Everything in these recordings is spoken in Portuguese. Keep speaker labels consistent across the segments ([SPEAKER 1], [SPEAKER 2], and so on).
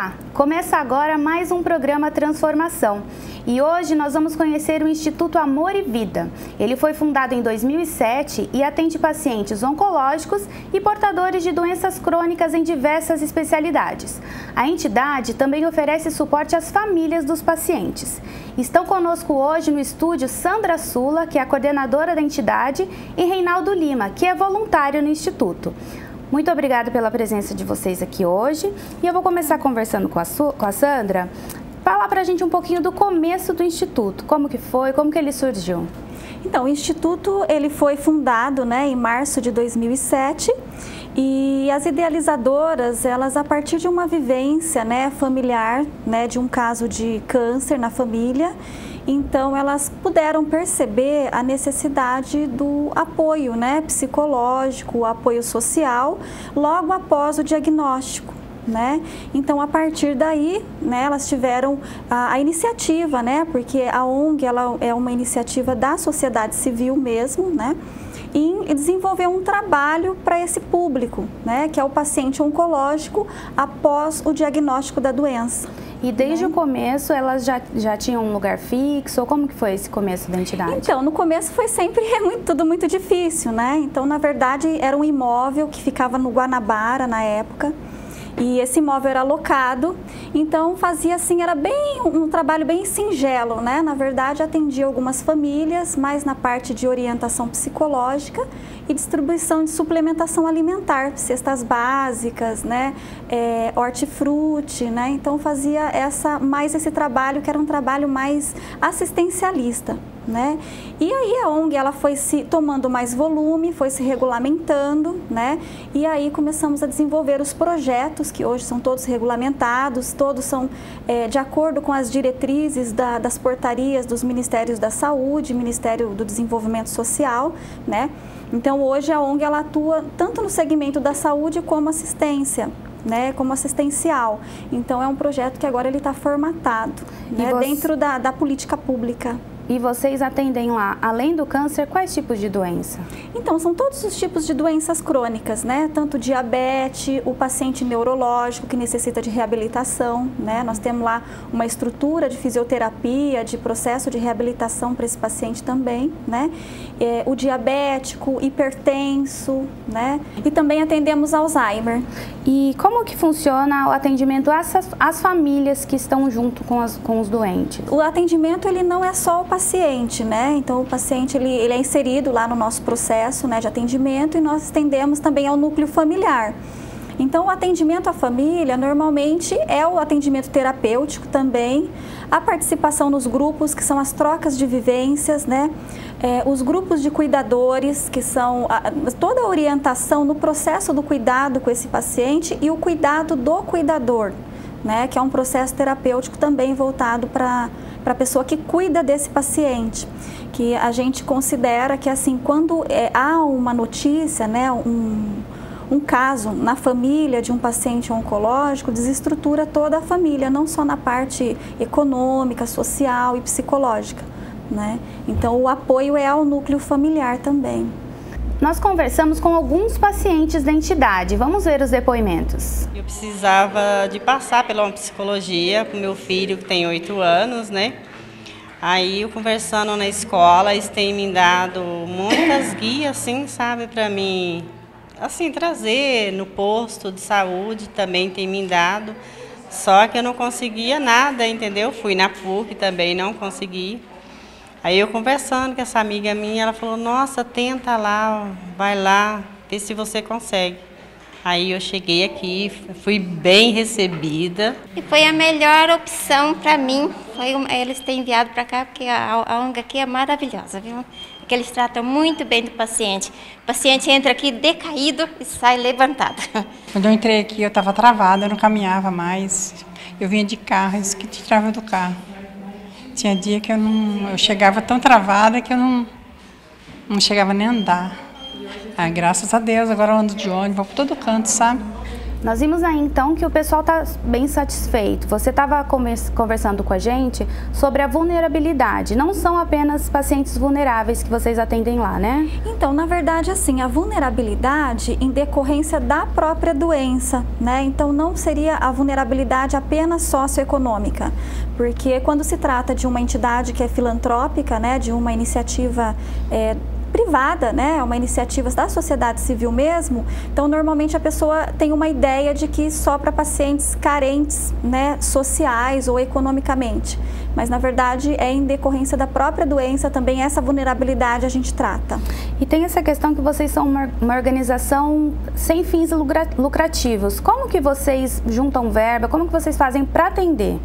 [SPEAKER 1] Olá, começa agora mais um programa Transformação e hoje nós vamos conhecer o Instituto Amor e Vida. Ele foi fundado em 2007 e atende pacientes oncológicos e portadores de doenças crônicas em diversas especialidades. A entidade também oferece suporte às famílias dos pacientes. Estão conosco hoje no estúdio Sandra Sula, que é a coordenadora da entidade, e Reinaldo Lima, que é voluntário no Instituto. Muito obrigada pela presença de vocês aqui hoje e eu vou começar conversando com a Sandra. Fala pra gente um pouquinho do começo do Instituto, como que foi, como que ele surgiu.
[SPEAKER 2] Então, o Instituto ele foi fundado em março de 2007 e as idealizadoras, elas a partir de uma vivência familiar, de um caso de câncer na família, então elas puderam perceber a necessidade do apoio psicológico, o apoio social, logo após o diagnóstico. Então, a partir daí, elas tiveram a iniciativa, porque a ONG ela é uma iniciativa da sociedade civil mesmo, em desenvolver um trabalho para esse público, que é o paciente oncológico após o diagnóstico da doença.
[SPEAKER 1] E desde o começo elas já tinham um lugar fixo? Ou como que foi esse começo da entidade?
[SPEAKER 2] Então, no começo foi sempre tudo muito difícil, Então, na verdade, era um imóvel que ficava no Guanabara na época. E esse imóvel era alocado, então fazia assim, era um trabalho bem singelo, Na verdade, atendia algumas famílias, mais na parte de orientação psicológica e distribuição de suplementação alimentar, cestas básicas, hortifruti, Então fazia mais esse trabalho, que era um trabalho mais assistencialista. E aí a ONG ela foi se tomando mais volume, foi se regulamentando, E aí começamos a desenvolver os projetos que hoje são todos regulamentados, todos são de acordo com as diretrizes das portarias dos Ministérios da Saúde, Ministério do Desenvolvimento Social, Então hoje a ONG ela atua tanto no segmento da saúde como assistência. Como assistencial. Então é um projeto que agora ele está formatado dentro da política pública.
[SPEAKER 1] E vocês atendem lá, além do câncer, quais tipos de doença?
[SPEAKER 2] Então, são todos os tipos de doenças crônicas, Tanto diabetes, o paciente neurológico que necessita de reabilitação, Nós temos lá uma estrutura de fisioterapia, de processo de reabilitação para esse paciente também, O diabético, hipertenso, E também atendemos Alzheimer.
[SPEAKER 1] E como que funciona o atendimento às famílias que estão junto com os doentes?
[SPEAKER 2] O atendimento, ele não é só o paciente, Então o paciente ele é inserido lá no nosso processo de atendimento e nós estendemos também ao núcleo familiar. Então o atendimento à família normalmente é o atendimento terapêutico também, a participação nos grupos que são as trocas de vivências, os grupos de cuidadores que são toda a orientação no processo do cuidado com esse paciente e o cuidado do cuidador, que é um processo terapêutico também voltado para a pessoa que cuida desse paciente, que a gente considera que assim, quando há uma notícia, um caso na família de um paciente oncológico, desestrutura toda a família, não só na parte econômica, social e psicológica, Então o apoio é ao núcleo familiar também.
[SPEAKER 1] Nós conversamos com alguns pacientes da entidade. Vamos ver os depoimentos.
[SPEAKER 3] Eu precisava de passar pela psicologia com meu filho, que tem 8 anos, Aí, eu conversando na escola, eles têm me dado muitas guias, assim, sabe, para mim, assim, trazer no posto de saúde, também tem me dado. Só que eu não conseguia nada, entendeu? Fui na PUC também, não consegui. Aí eu conversando com essa amiga minha, ela falou, nossa, tenta lá, vai lá, vê se você consegue. Aí eu cheguei aqui, fui bem recebida.
[SPEAKER 4] E foi a melhor opção para mim, eles têm enviado para cá, porque a ONG aqui é maravilhosa, viu? Porque eles tratam muito bem do paciente. O paciente entra aqui decaído e sai levantado.
[SPEAKER 5] Quando eu entrei aqui, eu estava travada, eu não caminhava mais. Eu vinha de carro, isso que tirava do carro. Tinha dia que eu chegava tão travada que eu não chegava nem a andar. Graças a Deus, agora eu ando de ônibus, vou para todo canto, sabe?
[SPEAKER 1] Nós vimos aí então que o pessoal está bem satisfeito. Você estava conversando com a gente sobre a vulnerabilidade. Não são apenas pacientes vulneráveis que vocês atendem lá, né?
[SPEAKER 2] Então, na verdade, assim, a vulnerabilidade em decorrência da própria doença, né? Então, não seria a vulnerabilidade apenas socioeconômica, porque quando se trata de uma entidade que é filantrópica, né, de uma iniciativa privada, né, uma iniciativa da sociedade civil mesmo, então normalmente a pessoa tem uma ideia de que só para pacientes carentes, né, sociais ou economicamente, mas na verdade é em decorrência da própria doença também essa vulnerabilidade a gente trata.
[SPEAKER 1] E tem essa questão que vocês são uma organização sem fins lucrativos. Como que vocês juntam verba? Como que vocês fazem para atender?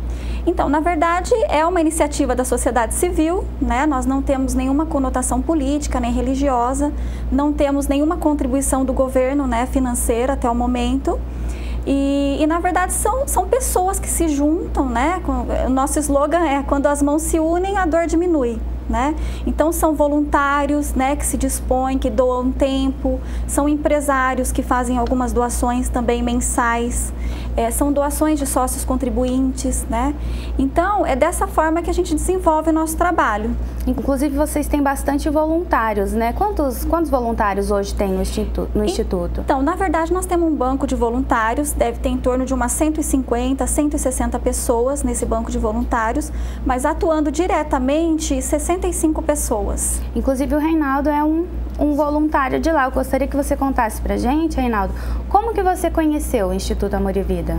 [SPEAKER 2] Então, na verdade, é uma iniciativa da sociedade civil, né? Nós não temos nenhuma conotação política nem religiosa, não temos nenhuma contribuição do governo, né, financeira até o momento. E na verdade são pessoas que se juntam, né? O nosso slogan é: quando as mãos se unem, a dor diminui. Né? Então são voluntários, né, que se dispõem, que doam tempo, são empresários que fazem algumas doações também mensais, são doações de sócios contribuintes, né? Então é dessa forma que a gente desenvolve o nosso trabalho.
[SPEAKER 1] Inclusive vocês têm bastante voluntários, né? Quantos voluntários hoje tem no Instituto?
[SPEAKER 2] Então, na verdade nós temos um banco de voluntários, deve ter em torno de umas 150, 160 pessoas nesse banco de voluntários, mas atuando diretamente 65 pessoas.
[SPEAKER 1] Inclusive o Reinaldo é um voluntário de lá. Eu gostaria que você contasse pra gente, Reinaldo, como que você conheceu o Instituto Amor e Vida?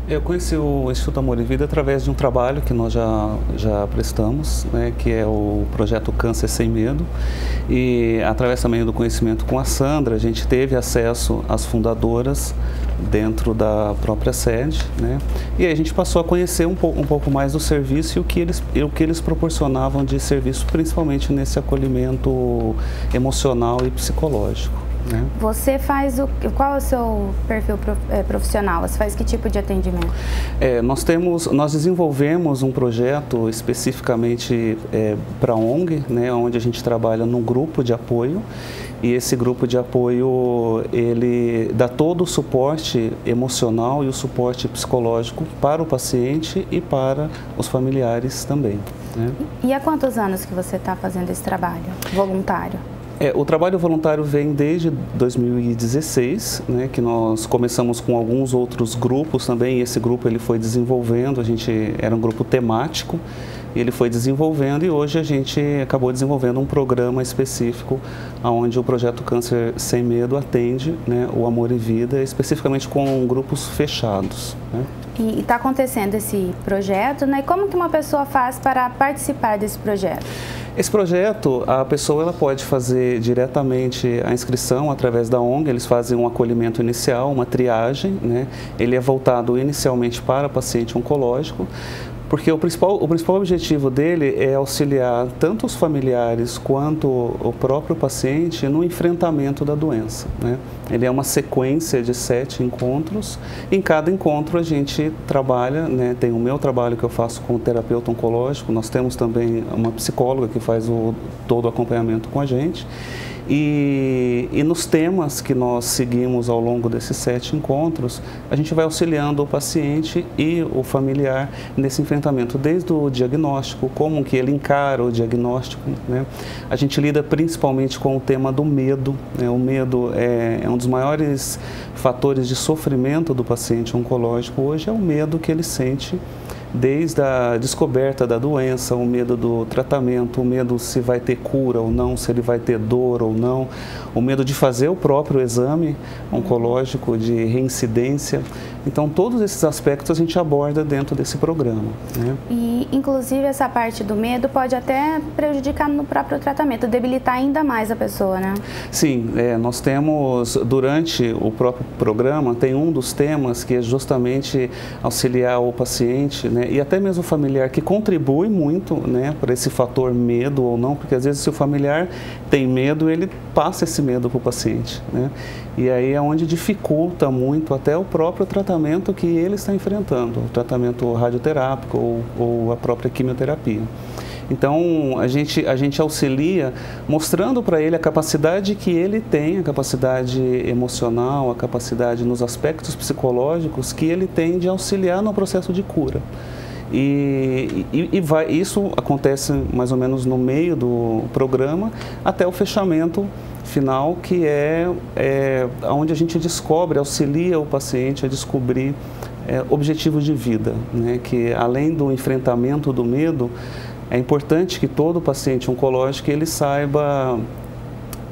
[SPEAKER 6] Eu conheci o Instituto Amor e Vida através de um trabalho que nós já prestamos, né, que é o projeto Câncer Sem Medo, e através também do conhecimento com a Sandra, a gente teve acesso às fundadoras dentro da própria sede, né, e aí a gente passou a conhecer um pouco mais do serviço e o que eles proporcionavam de serviço, principalmente nesse acolhimento emocional e psicológico.
[SPEAKER 1] Você faz qual é o seu perfil profissional? Você faz que tipo de atendimento?
[SPEAKER 6] Nós desenvolvemos um projeto especificamente para a ONG, né, onde a gente trabalha num grupo de apoio, e esse grupo de apoio ele dá todo o suporte emocional e o suporte psicológico para o paciente e para os familiares também, né?
[SPEAKER 1] E há quantos anos que você está fazendo esse trabalho voluntário?
[SPEAKER 6] O trabalho voluntário vem desde 2016, né, que nós começamos com alguns outros grupos também, e esse grupo ele foi desenvolvendo, era um grupo temático, e ele foi desenvolvendo, e hoje a gente acabou desenvolvendo um programa específico onde o projeto Câncer Sem Medo atende, né, o Amor e Vida, especificamente com grupos fechados, né?
[SPEAKER 1] E está acontecendo esse projeto, né? Como que uma pessoa faz para participar desse projeto?
[SPEAKER 6] Esse projeto, a pessoa ela pode fazer diretamente a inscrição através da ONG, eles fazem um acolhimento inicial, uma triagem, né? Ele é voltado inicialmente para paciente oncológico, porque o principal objetivo dele é auxiliar tanto os familiares quanto o próprio paciente no enfrentamento da doença, né? Ele é uma sequência de 7 encontros. Em cada encontro a gente trabalha, né? Tem o meu trabalho que eu faço com o terapeuta oncológico, nós temos também uma psicóloga que faz todo o acompanhamento com a gente. E nos temas que nós seguimos ao longo desses 7 encontros, a gente vai auxiliando o paciente e o familiar nesse enfrentamento, desde o diagnóstico, como que ele encara o diagnóstico, né? A gente lida principalmente com o tema do medo, né? O medo é um dos maiores fatores de sofrimento do paciente oncológico hoje, é o medo que ele sente desde a descoberta da doença, o medo do tratamento, o medo se vai ter cura ou não, se ele vai ter dor ou não, o medo de fazer o próprio exame oncológico, de reincidência. Então, todos esses aspectos a gente aborda dentro desse programa, né?
[SPEAKER 1] E, inclusive, essa parte do medo pode até prejudicar no próprio tratamento, debilitar ainda mais a pessoa, né?
[SPEAKER 6] Sim, nós temos, durante o próprio programa, tem um dos temas que é justamente auxiliar o paciente, né, e até mesmo o familiar, que contribui muito, né, para esse fator medo ou não, porque às vezes se o familiar tem medo, ele passa esse medo para o paciente, né? E aí é onde dificulta muito até o próprio tratamento que ele está enfrentando, o tratamento radioterápico ou a própria quimioterapia. Então, a gente auxilia mostrando para ele a capacidade que ele tem, a capacidade emocional, a capacidade nos aspectos psicológicos que ele tem de auxiliar no processo de cura. Isso acontece mais ou menos no meio do programa até o fechamento final, que é onde a gente descobre, auxilia o paciente a descobrir objetivos de vida, né? Que além do enfrentamento do medo, é importante que todo paciente oncológico ele saiba,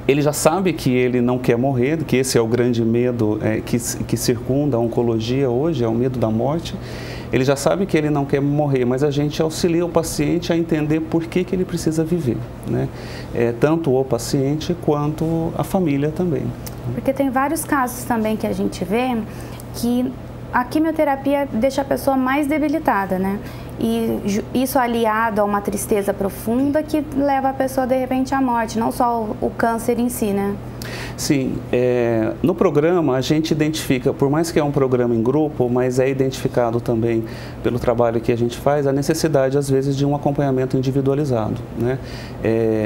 [SPEAKER 6] ele já sabe que ele não quer morrer, que esse é o grande medo que circunda a oncologia hoje, é o medo da morte. Ele já sabe que ele não quer morrer, mas a gente auxilia o paciente a entender por que ele precisa viver, né? Tanto o paciente quanto a família também.
[SPEAKER 1] Porque tem vários casos também que a gente vê que a quimioterapia deixa a pessoa mais debilitada, né? E isso aliado a uma tristeza profunda que leva a pessoa de repente à morte, não só o câncer em si, né?
[SPEAKER 6] Sim, no programa a gente identifica, por mais que é um programa em grupo, mas é identificado também pelo trabalho que a gente faz, a necessidade às vezes de um acompanhamento individualizado, né?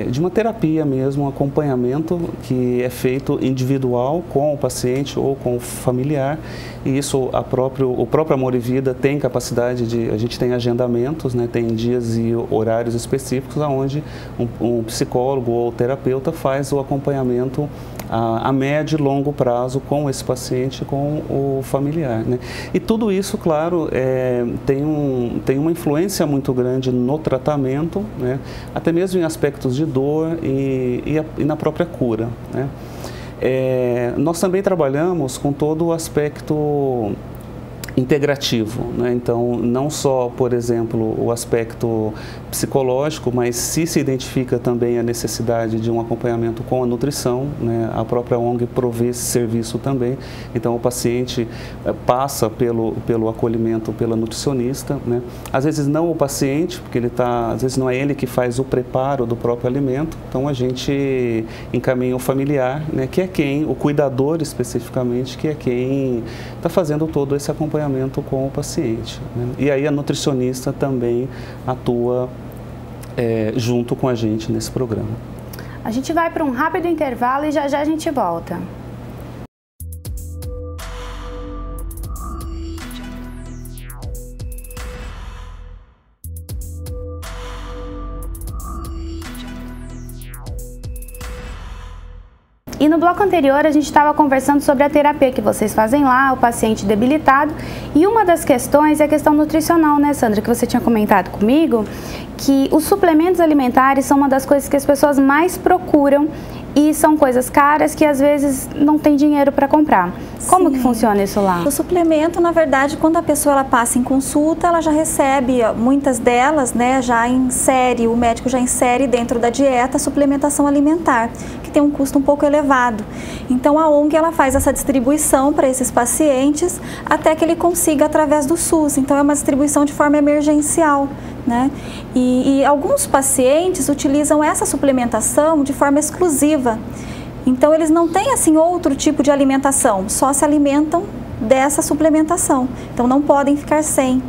[SPEAKER 6] De uma terapia mesmo, um acompanhamento que é feito individual com o paciente ou com o familiar, e isso o próprio Amor e Vida tem capacidade de, a gente tem agendamentos, né? Tem dias e horários específicos onde um psicólogo ou terapeuta faz o acompanhamento a médio e longo prazo com esse paciente, com o familiar, né? E tudo isso, claro, tem uma influência muito grande no tratamento, né? Até mesmo em aspectos de dor e na própria cura, né? Nós também trabalhamos com todo o aspecto integrativo, né? Então, não só, por exemplo, o aspecto psicológico, mas se identifica também a necessidade de um acompanhamento com a nutrição, né? A própria ONG provê esse serviço também. Então, o paciente passa pelo acolhimento pela nutricionista, né? Às vezes não o paciente, porque às vezes não é ele que faz o preparo do próprio alimento, então a gente encaminha o familiar, né? Que é o cuidador especificamente, que é quem está fazendo todo esse acompanhamento com o paciente, né? E aí a nutricionista também atua junto com a gente nesse programa.
[SPEAKER 1] A gente vai para um rápido intervalo e já já a gente volta. E no bloco anterior a gente estava conversando sobre a terapia que vocês fazem lá, o paciente debilitado. E uma das questões é a questão nutricional, né, Sandra? Que você tinha comentado comigo, que os suplementos alimentares são uma das coisas que as pessoas mais procuram e são coisas caras que às vezes não tem dinheiro para comprar. Como que funciona isso lá?
[SPEAKER 2] O suplemento, na verdade, quando a pessoa ela passa em consulta, ela já recebe, muitas delas, né, o médico já insere dentro da dieta a suplementação alimentar, que tem um custo um pouco elevado. Então a ONG ela faz essa distribuição para esses pacientes até que ele consiga através do SUS. Então é uma distribuição de forma emergencial, né? E alguns pacientes utilizam essa suplementação de forma exclusiva. Então eles não têm assim outro tipo de alimentação, só se alimentam dessa suplementação. Então não podem ficar sem.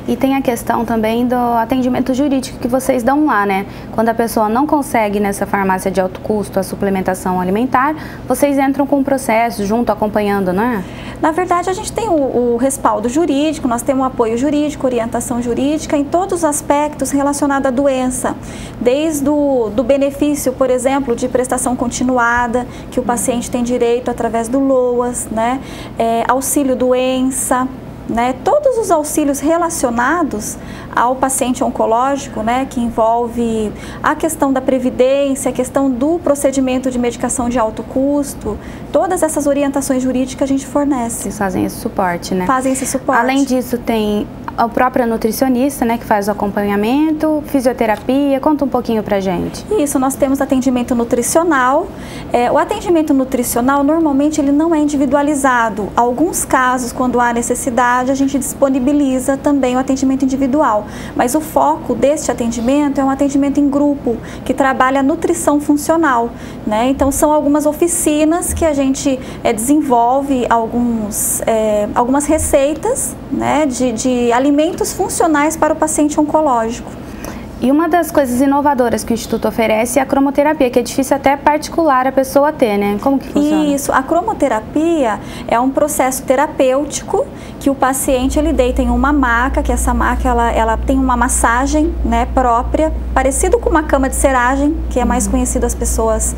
[SPEAKER 1] E tem a questão também do atendimento jurídico que vocês dão lá, né? Quando a pessoa não consegue nessa farmácia de alto custo a suplementação alimentar, vocês entram com o processo junto, acompanhando, não é?
[SPEAKER 2] Na verdade, a gente tem o respaldo jurídico, nós temos o apoio jurídico, orientação jurídica em todos os aspectos relacionados à doença. Desde do benefício, por exemplo, de prestação continuada, que o paciente tem direito através do LOAS, né? Auxílio doença, né? Todos os auxílios relacionados ao paciente oncológico, né, que envolve a questão da previdência, a questão do procedimento de medicação de alto custo, todas essas orientações jurídicas a gente fornece.
[SPEAKER 1] Vocês fazem esse suporte, né?
[SPEAKER 2] Fazem esse suporte.
[SPEAKER 1] Além disso, tem a própria nutricionista, né, que faz o acompanhamento, fisioterapia. Conta um pouquinho pra gente.
[SPEAKER 2] Isso, nós temos atendimento nutricional. O atendimento nutricional, normalmente, ele não é individualizado. Alguns casos, quando há necessidade, a gente disponibiliza também o atendimento individual. Mas o foco deste atendimento é um atendimento em grupo, que trabalha a nutrição funcional, né? Então, são algumas oficinas que a gente desenvolve algumas receitas, né, de alimentos funcionais para o paciente oncológico.
[SPEAKER 1] E uma das coisas inovadoras que o Instituto oferece é a cromoterapia, que é difícil até particular a pessoa ter, né? Como que funciona?
[SPEAKER 2] Isso, a cromoterapia é um processo terapêutico que o paciente ele deita em uma maca, que essa maca ela tem uma massagem, né, própria, parecido com uma cama de seragem, que é mais conhecido, as pessoas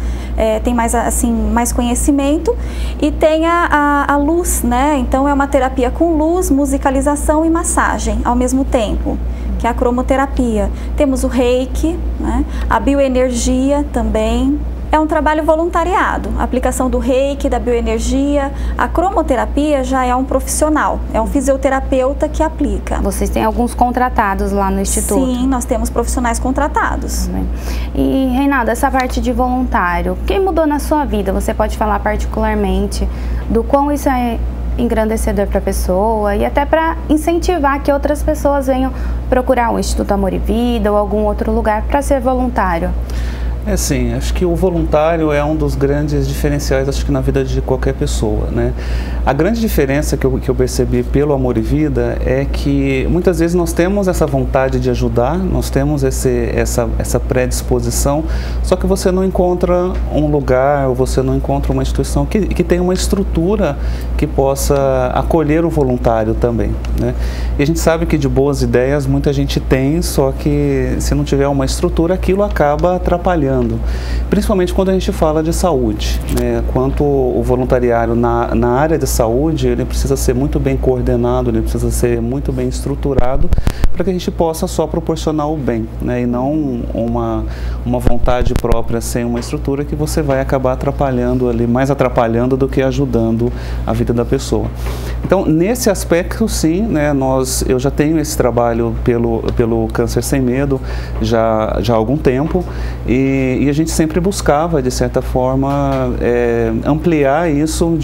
[SPEAKER 2] têm mais, assim, mais conhecimento, e tem a luz, né? Então é uma terapia com luz, musicalização e massagem ao mesmo tempo, que é a cromoterapia. Temos o reiki, né? A bioenergia também. É um trabalho voluntariado, a aplicação do reiki, da bioenergia. A cromoterapia já é um profissional, é um fisioterapeuta que aplica.
[SPEAKER 1] Vocês têm alguns contratados lá no Instituto?
[SPEAKER 2] Sim, nós temos profissionais contratados.
[SPEAKER 1] E, Reinaldo, essa parte de voluntário, o que mudou na sua vida? Você pode falar particularmente do quão isso é engrandecedor para a pessoa e até para incentivar que outras pessoas venham procurar o Instituto Amor e Vida ou algum outro lugar para ser voluntário?
[SPEAKER 6] É sim, acho que o voluntário é um dos grandes diferenciais, acho que na vida de qualquer pessoa, né? A grande diferença que eu percebi pelo Amor e Vida é que muitas vezes nós temos essa vontade de ajudar, nós temos essa predisposição, só que você não encontra um lugar, ou você não encontra uma instituição que tenha uma estrutura que possa acolher o voluntário também, né? E a gente sabe que de boas ideias muita gente tem, só que se não tiver uma estrutura, aquilo acaba atrapalhando. Principalmente quando a gente fala de saúde, né? Quanto o voluntariado na área de saúde, ele precisa ser muito bem coordenado, ele precisa ser muito bem estruturado para que a gente possa só proporcionar o bem, né? E não uma vontade própria sem uma estrutura que você vai acabar atrapalhando ali, mais atrapalhando do que ajudando a vida da pessoa. Então, nesse aspecto, sim, né, eu já tenho esse trabalho pelo Câncer Sem Medo já há algum tempo e a gente sempre buscava, de certa forma, ampliar isso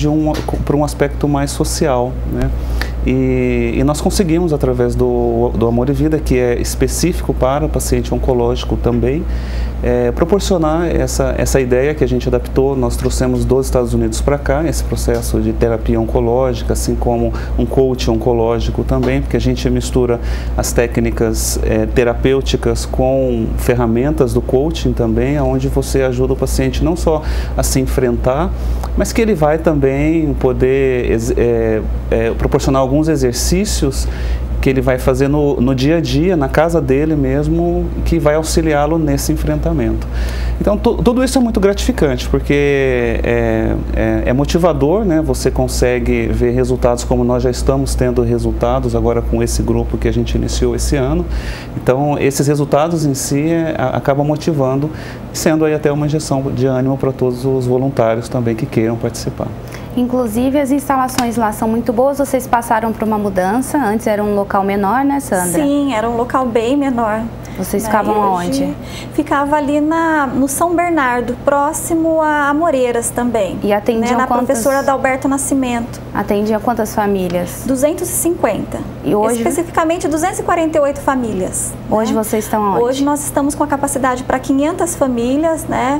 [SPEAKER 6] para um aspecto mais social, né? E nós conseguimos, através do Amor e Vida, que é específico para paciente oncológico também, proporcionar essa ideia que a gente adaptou. Nós trouxemos dos Estados Unidos para cá, esse processo de terapia oncológica, assim como um coach oncológico também, porque a gente mistura as técnicas terapêuticas com ferramentas do coaching também, onde você ajuda o paciente não só a se enfrentar, mas que ele vai também poder proporcionar alguns exercícios que ele vai fazer no dia a dia, na casa dele mesmo, que vai auxiliá-lo nesse enfrentamento. Então, tudo isso é muito gratificante, porque é motivador, né? Você consegue ver resultados como nós já estamos tendo resultados agora com esse grupo que a gente iniciou esse ano. Então, esses resultados em si acabam motivando, sendo aí até uma injeção de ânimo para todos os voluntários também que queiram participar.
[SPEAKER 1] Inclusive, as instalações lá são muito boas. Vocês passaram por uma mudança. Antes era um local menor, né, Sandra?
[SPEAKER 2] Sim, era um local bem menor.
[SPEAKER 1] Vocês ficavam aonde?
[SPEAKER 2] Ficava ali no São Bernardo, próximo a Amoreiras também.
[SPEAKER 1] E atendiam
[SPEAKER 2] na professora Adalberto Nascimento.
[SPEAKER 1] Atendia quantas famílias?
[SPEAKER 2] 250.
[SPEAKER 1] E hoje?
[SPEAKER 2] Especificamente 248 famílias.
[SPEAKER 1] Hoje vocês estão aonde?
[SPEAKER 2] Hoje nós estamos com a capacidade para 500 famílias, né?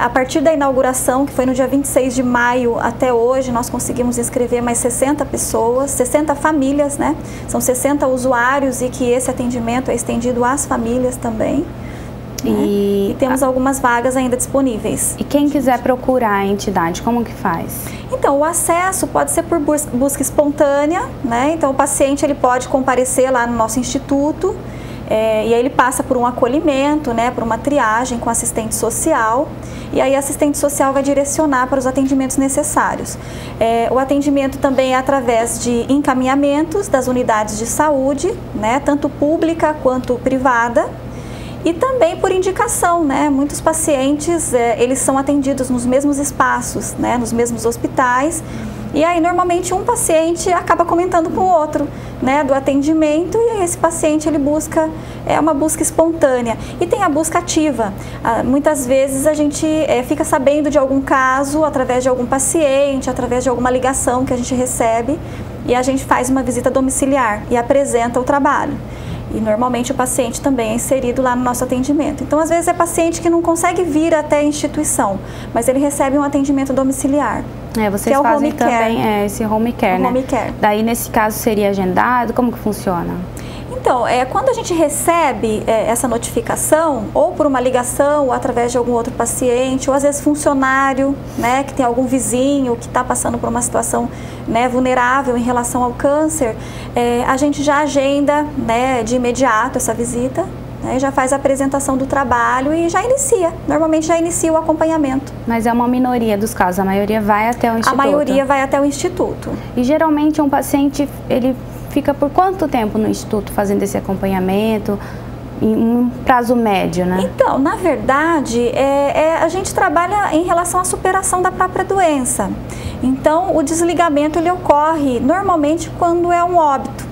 [SPEAKER 2] A partir da inauguração, que foi no dia 26 de maio até hoje, nós conseguimos inscrever mais 60 pessoas, 60 famílias, né? São 60 usuários e que esse atendimento é estendido às famílias também. E temos algumas vagas ainda disponíveis.
[SPEAKER 1] E quem quiser procurar a entidade, como que faz?
[SPEAKER 2] Então, o acesso pode ser por busca espontânea, né? Então, o paciente ele pode comparecer lá no nosso instituto e aí ele passa por um acolhimento, né? Por uma triagem com assistente social. E aí a assistente social vai direcionar para os atendimentos necessários. O atendimento também é através de encaminhamentos das unidades de saúde, né, tanto pública quanto privada, e também por indicação, né? Muitos pacientes eles são atendidos nos mesmos espaços, né, nos mesmos hospitais. E aí, normalmente, um paciente acaba comentando com o outro, né, do atendimento, e aí esse paciente ele busca, uma busca espontânea. E tem a busca ativa. Muitas vezes a gente fica sabendo de algum caso através de algum paciente, através de alguma ligação que a gente recebe, e a gente faz uma visita domiciliar e apresenta o trabalho. E normalmente o paciente também é inserido lá no nosso atendimento. Então, às vezes é paciente que não consegue vir até a instituição, mas ele recebe um atendimento domiciliar.
[SPEAKER 1] Vocês fazem também esse home care, né?
[SPEAKER 2] Home care.
[SPEAKER 1] Daí, nesse caso, seria agendado? Como que funciona?
[SPEAKER 2] Então, quando a gente recebe essa notificação, ou por uma ligação, ou através de algum outro paciente, ou às vezes funcionário, né, que tem algum vizinho que está passando por uma situação, né, vulnerável em relação ao câncer, a gente já agenda, né, de imediato essa visita, né, já faz a apresentação do trabalho e já inicia. Normalmente já inicia o acompanhamento.
[SPEAKER 1] Mas é uma minoria dos casos, a maioria vai até o instituto?
[SPEAKER 2] A maioria vai até o instituto.
[SPEAKER 1] E geralmente um paciente, ele fica por quanto tempo no instituto fazendo esse acompanhamento, em um prazo médio, né? Então,
[SPEAKER 2] na verdade, a gente trabalha em relação à superação da própria doença. Então, o desligamento ele ocorre normalmente quando é um óbito,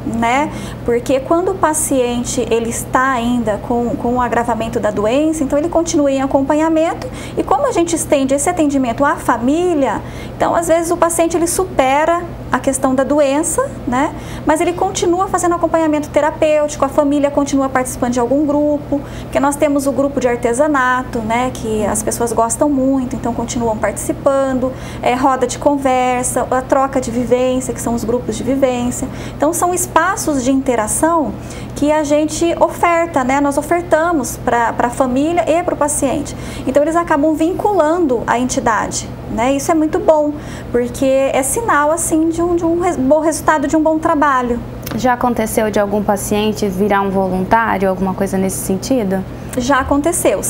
[SPEAKER 2] né? Porque quando o paciente ele está ainda com o agravamento da doença, então ele continua em acompanhamento, e como a gente estende esse atendimento à família, então às vezes o paciente ele supera a questão da doença, né? Mas ele continua fazendo acompanhamento terapêutico, a família continua participando de algum grupo, porque nós temos o grupo de artesanato, né? Que as pessoas gostam muito, então continuam participando, roda de conversa, a troca de vivência, que são os grupos de vivência. Então são espaços de interação que a gente oferta, né? Nós ofertamos para a família e para o paciente. Então eles acabam vinculando a entidade, né? Isso é muito bom, porque é sinal assim de um bom resultado, de um bom trabalho.
[SPEAKER 1] Já aconteceu de algum paciente virar um voluntário, alguma coisa nesse sentido?
[SPEAKER 2] Já aconteceu.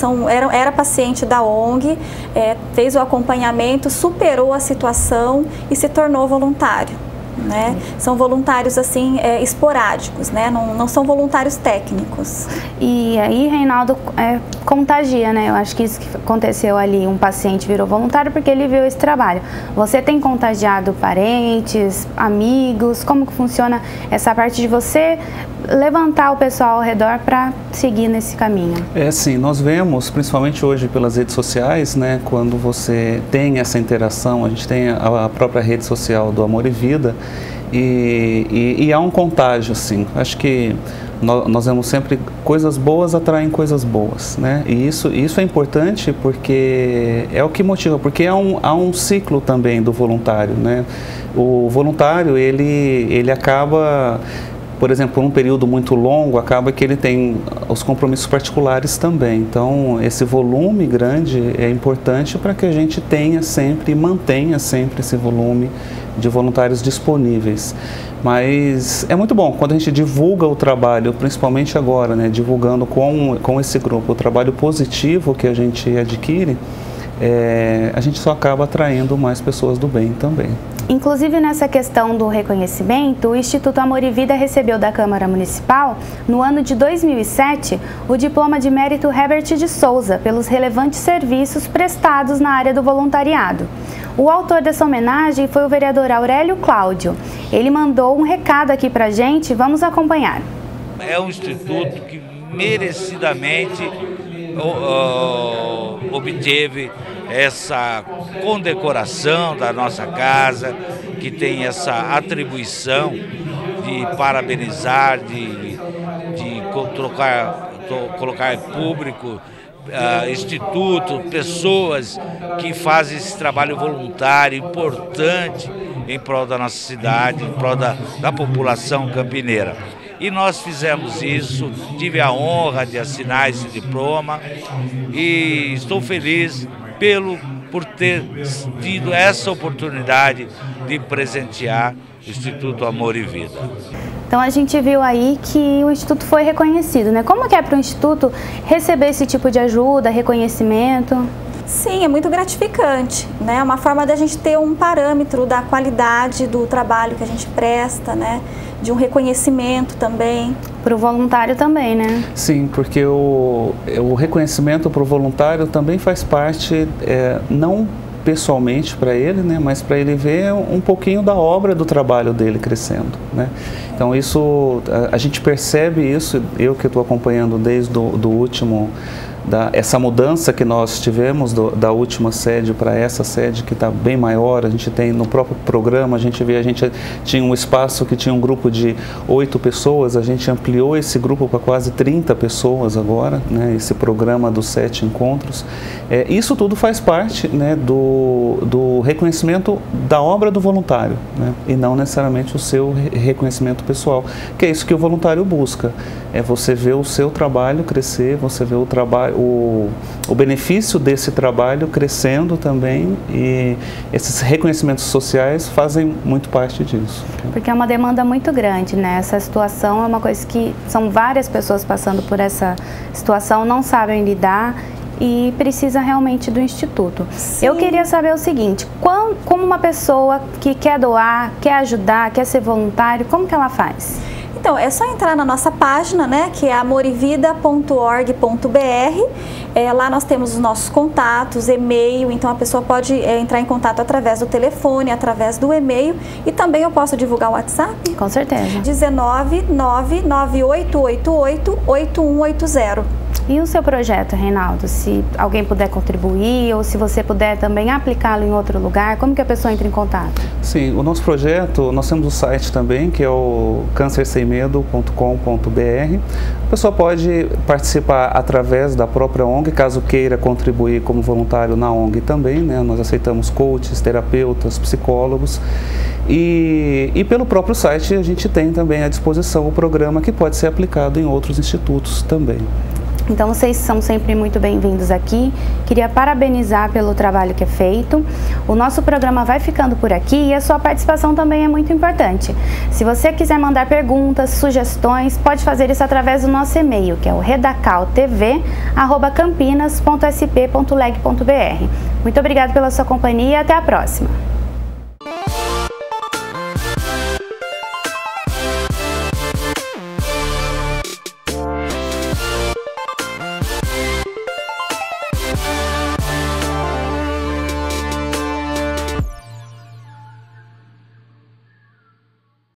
[SPEAKER 2] Era paciente da ONG, fez o acompanhamento, superou a situação e se tornou voluntário, né? São voluntários assim esporádicos, né? Não são voluntários técnicos.
[SPEAKER 1] E aí, Reinaldo, contagia, né? Eu acho que isso que aconteceu ali, um paciente virou voluntário porque ele viu esse trabalho. Você tem contagiado parentes, amigos? Como que funciona essa parte de você levantar o pessoal ao redor para seguir nesse caminho?
[SPEAKER 6] Sim, nós vemos, principalmente hoje pelas redes sociais, né, quando você tem essa interação, a gente tem a própria rede social do Amor e Vida, e há um contágio, sim. Acho que nós vemos sempre coisas boas atraem coisas boas, né? E isso é importante porque é o que motiva, porque há um ciclo também do voluntário, né? O voluntário, ele acaba, por exemplo, por um período muito longo, acaba que ele tem os compromissos particulares também. Então, esse volume grande é importante para que a gente tenha sempre e mantenha sempre esse volume de voluntários disponíveis. Mas é muito bom quando a gente divulga o trabalho, principalmente agora, né, divulgando com esse grupo o trabalho positivo que a gente adquire, a gente só acaba atraindo mais pessoas do bem também.
[SPEAKER 1] Inclusive, nessa questão do reconhecimento, o Instituto Amor e Vida recebeu da Câmara Municipal, no ano de 2007, o diploma de mérito Herbert de Souza, pelos relevantes serviços prestados na área do voluntariado. O autor dessa homenagem foi o vereador Aurélio Cláudio. Ele mandou um recado aqui pra gente, vamos acompanhar.
[SPEAKER 7] É um instituto que merecidamente obteve essa condecoração da nossa casa, que tem essa atribuição de parabenizar, de colocar em público instituto, pessoas que fazem esse trabalho voluntário importante em prol da nossa cidade, em prol da população campineira. E nós fizemos isso, tive a honra de assinar esse diploma e estou feliz por ter tido essa oportunidade de presentear o Instituto Amor e Vida.
[SPEAKER 1] Então a gente viu aí que o Instituto foi reconhecido, né? Como que é para o Instituto receber esse tipo de ajuda, reconhecimento?
[SPEAKER 2] Sim, é muito gratificante, né? É uma forma da gente ter um parâmetro da qualidade do trabalho que a gente presta, né? De um reconhecimento também.
[SPEAKER 1] Para o voluntário também, né?
[SPEAKER 6] Sim, porque o reconhecimento para o voluntário também faz parte, não pessoalmente para ele, né, mas para ele ver um pouquinho da obra do trabalho dele crescendo, né? Então isso, a gente percebe isso, eu que estou acompanhando desde do último essa mudança que nós tivemos da última sede para essa sede que está bem maior. A gente tem no próprio programa, a gente tinha um espaço que tinha um grupo de 8 pessoas, a gente ampliou esse grupo para quase 30 pessoas agora, né, esse programa dos 7 encontros. Isso tudo faz parte, né, do reconhecimento da obra do voluntário, né, e não necessariamente o seu reconhecimento pessoal, que é isso que o voluntário busca. É você ver o seu trabalho crescer, você ver o benefício desse trabalho crescendo também, e esses reconhecimentos sociais fazem muito parte disso.
[SPEAKER 1] Porque é uma demanda muito grande, né? Essa situação é uma coisa que são várias pessoas passando por essa situação, não sabem lidar e precisa realmente do Instituto. Sim. Eu queria saber o seguinte, como uma pessoa que quer doar, quer ajudar, quer ser voluntário, como que ela faz?
[SPEAKER 2] Então, é só entrar na nossa página, né, que é amorevida.org.br. Lá nós temos os nossos contatos, e-mail, então a pessoa pode entrar em contato através do telefone, através do e-mail, e também eu posso divulgar o WhatsApp?
[SPEAKER 1] Com certeza.
[SPEAKER 2] 19998888180.
[SPEAKER 1] E o seu projeto, Reinaldo? Se alguém puder contribuir ou se você puder também aplicá-lo em outro lugar, como que a pessoa entra em contato?
[SPEAKER 6] Sim, o nosso projeto, nós temos o site também, que é o cancersemmedo.com.br. A pessoa pode participar através da própria ONG, caso queira contribuir como voluntário na ONG também, né? Nós aceitamos coaches, terapeutas, psicólogos. E pelo próprio site a gente tem também à disposição o programa que pode ser aplicado em outros institutos também.
[SPEAKER 1] Então vocês são sempre muito bem-vindos aqui. Queria parabenizar pelo trabalho que é feito. O nosso programa vai ficando por aqui e a sua participação também é muito importante. Se você quiser mandar perguntas, sugestões, pode fazer isso através do nosso e-mail, que é o redacaltv@campinas.sp.leg.br. Muito obrigada pela sua companhia e até a próxima.